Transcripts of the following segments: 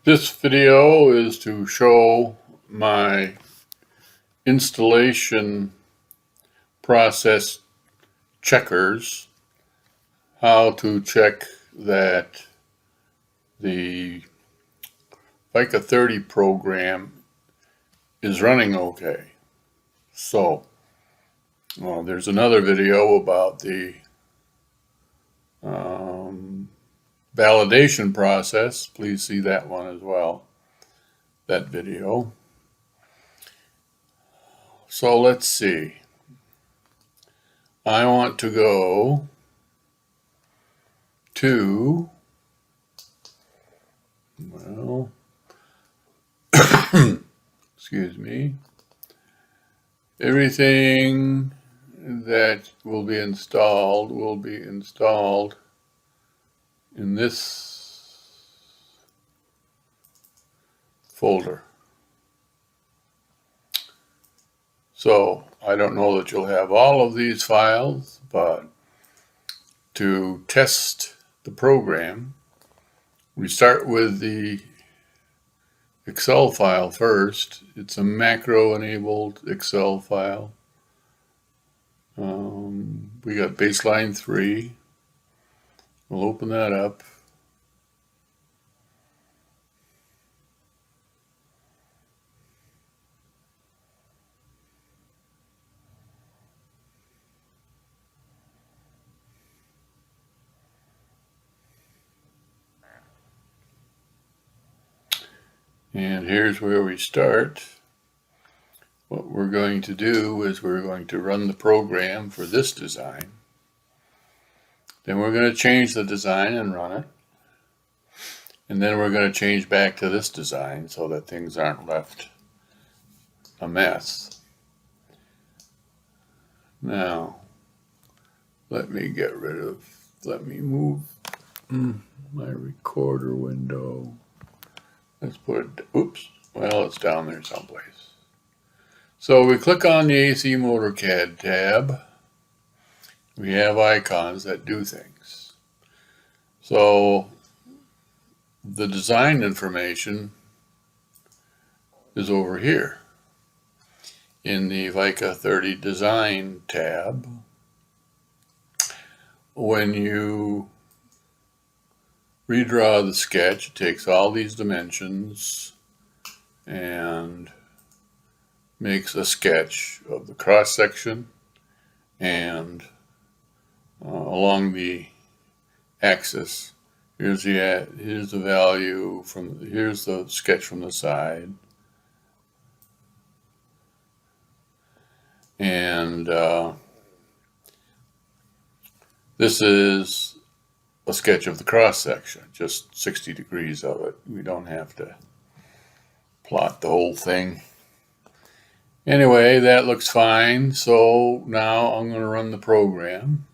This video is to show my installation process checkers, how to check that the VICA30 program is running okay. So, there's another video about the validation process. Please see that one as well, that video. So let's see. I want to go to, excuse me, everything that will be installed in this folder. So I don't know that you'll have all of these files, but to test the program, we start with the Excel file first. It's a macro-enabled Excel file. We got baseline 3. We'll open that up. And here's where we start. What we're going to do is we're going to run the program for this design. Then we're going to change the design and run it. And then we're going to change back to this design so that things aren't left a mess. Now, let me move my recorder window. Let's put it, oops, well, it's down there someplace. So we click on the AC MotorCAD tab. We have icons that do things. So the design information is over here in the VICA30 design tab. When you redraw the sketch, it takes all these dimensions and makes a sketch of the cross section and along the axis. Here's the value here's the sketch from the side, and this is a sketch of the cross section, just 60 degrees of it. We don't have to plot the whole thing. Anyway, that looks fine. So now I'm going to run the program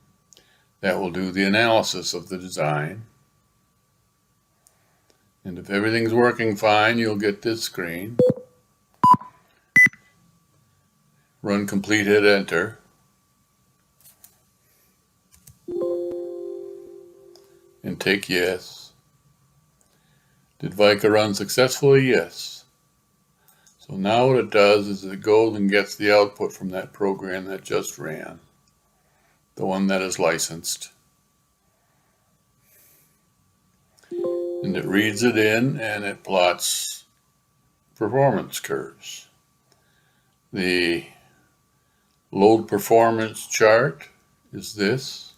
that will do the analysis of the design. And if everything's working fine, you'll get this screen. Run complete, hit enter. And take yes. Did VICA run successfully? Yes. So now what it does is it goes and gets the output from that program that just ran, the one that is licensed. And it reads it in and it plots performance curves. The load performance chart is this.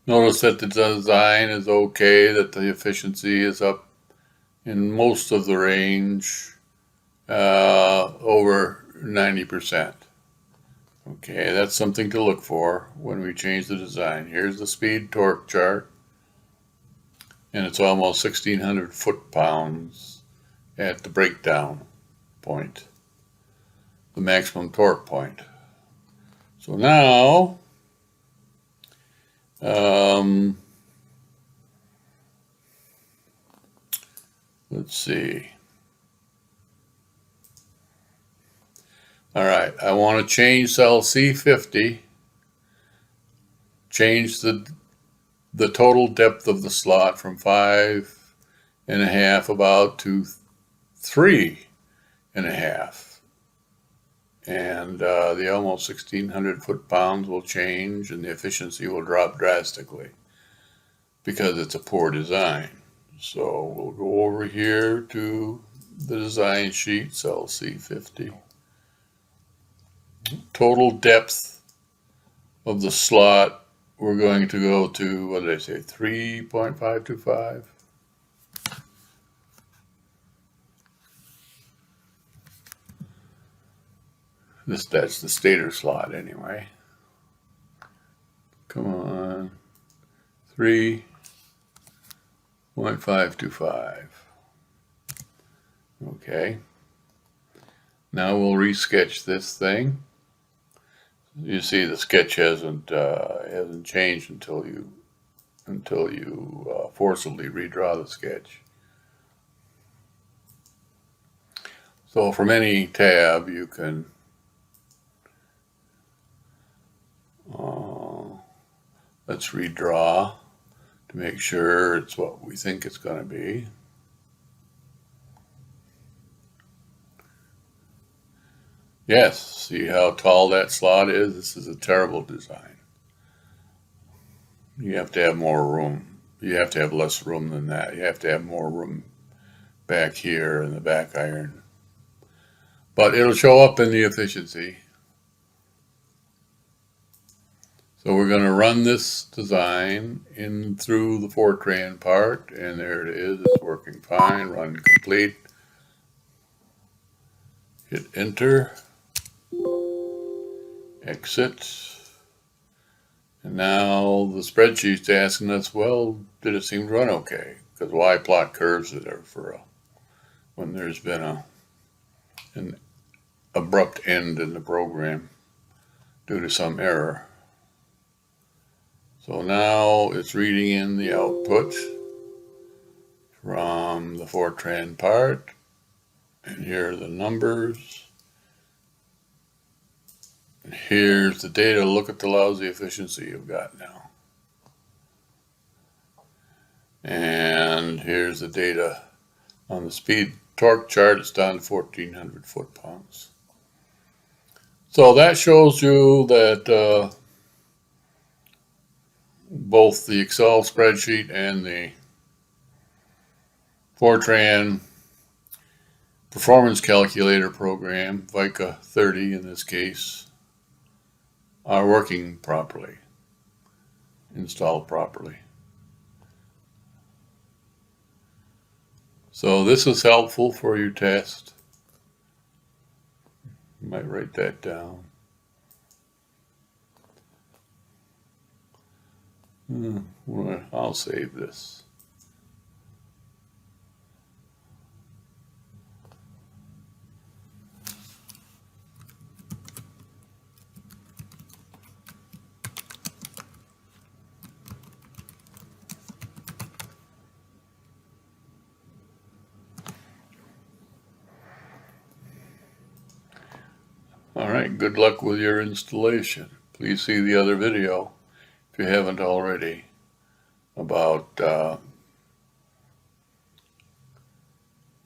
Notice that the design is okay, that the efficiency is up in most of the range, over 90%. Okay, that's something to look for when we change the design. Here's the speed torque chart, and it's almost 1,600 foot-pounds at the breakdown point, the maximum torque point. So now, let's see. All right, I want to change cell C50, change the total depth of the slot from 5 and a half about to 3.5. And the almost 1,600 foot-pounds will change, and the efficiency will drop drastically because it's a poor design. So we'll go over here to the design sheet, cell C50. Total depth of the slot, we're going to go to, what did I say, 3.525? That's the stator slot anyway. Come on. 3.525. Okay. Now we'll resketch this thing. You see the sketch hasn't changed until you forcibly redraw the sketch. So from any tab you can let's redraw to make sure it's what we think it's going to be. Yes, see how tall that slot is? This is a terrible design. You have to have more room. You have to have less room than that. You have to have more room back here in the back iron. But it'll show up in the efficiency. So we're going to run this design in through the Fortran part, and there it is. It's working fine. Run complete. Hit enter. Exit. And now the spreadsheet's asking us, well, did it seem to run okay? Because why plot curves that are for when there's been an abrupt end in the program due to some error. So now it's reading in the output from the Fortran part, and here are the numbers. And here's the data. Look at the lousy efficiency you've got now. And here's the data on the speed torque chart. It's down to 1,400 foot-pounds. So that shows you that both the Excel spreadsheet and the Fortran performance calculator program, VICA30 in this case, are working properly, installed properly. So this is helpful for your test. You might write that down. I'll save this. All right, good luck with your installation. Please see the other video, if you haven't already, about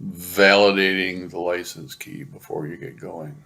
validating the license key before you get going.